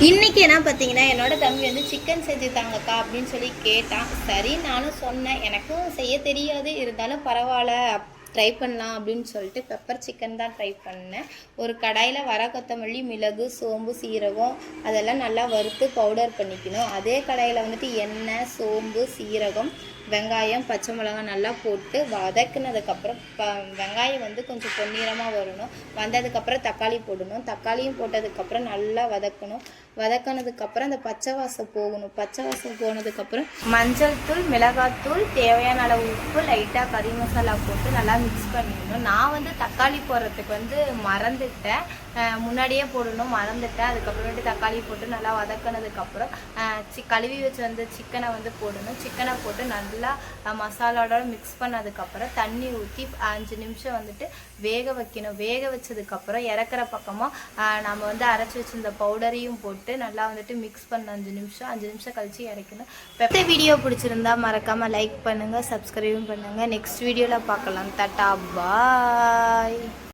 இன்றைக்கி என்ன பார்த்தீங்கன்னா, என்னோட தம்பி வந்து சிக்கன் செஞ்சு தாங்கக்கா அப்படின்னு சொல்லி கேட்டான். சரி நானும் சொன்னேன், எனக்கும் செய்ய தெரியாது, இருந்தாலும் பரவாயில்ல ட்ரை பண்ணலாம் அப்படின்னு சொல்லிட்டு பெப்பர் சிக்கன் தான் ட்ரை பண்ணேன். ஒரு கடாயில் வர கொத்தமல்லி, மிளகு, சோம்பு, சீரகம் அதெல்லாம் நல்லா வறுத்து பவுடர் பண்ணிக்கணும். அதே கடாயில் வந்துட்டு எண்ணெய், சோம்பு, சீரகம், வெங்காயம், பச்சை மிளகாய் நல்லா போட்டு வதக்குனதுக்கப்புறம் வெங்காயம் வந்து கொஞ்சம் பொன்னிறமாக வரணும். வந்ததுக்கப்புறம் தக்காளி போடணும். தக்காளியும் போட்டதுக்கப்புறம் நல்லா வதக்கினதுக்கப்புறம் அந்த பச்சை வாசம் போகணும். பச்சை வாசம் போனதுக்கப்புறம் மஞ்சள் தூள், மிளகாத்தூள், தேவையான அளவு உப்பு, லைட்டாக கறி மசாலா போட்டு நல்லா மிக்ஸ் பண்ணிக்கணும். நான் வந்து தக்காளி போடுறதுக்கு வந்து மறந்துட்டேன், முன்னாடியே போடணும் மறந்துட்டேன். அதுக்கப்புறமேட்டு தக்காளி போட்டு நல்லா வதக்கினதுக்கப்புறம் கழுவி வச்சு வந்து சிக்கனை வந்து போடணும். சிக்கனை போட்டு நல்லா மசாலாவோட மிக்ஸ் பண்ணதுக்கப்புறம் தண்ணி ஊற்றி 5 நிமிஷம் வந்துட்டு வேக வைக்கணும். வேக வச்சதுக்கப்புறம் இறக்குற பக்கமாக நம்ம வந்து அரைச்சி வச்சுருந்த பவுடரையும் போட்டு நல்லா வந்துட்டு மிக்ஸ் பண்ண 5 நிமிஷம் கழித்து இறக்கணும். இந்த வீடியோ பிடிச்சிருந்தா மறக்காமல் லைக் பண்ணுங்கள், சப்ஸ்கிரைபும் பண்ணுங்கள். நெக்ஸ்ட் வீடியோவில் பார்க்கலாம். டாடா பாய்.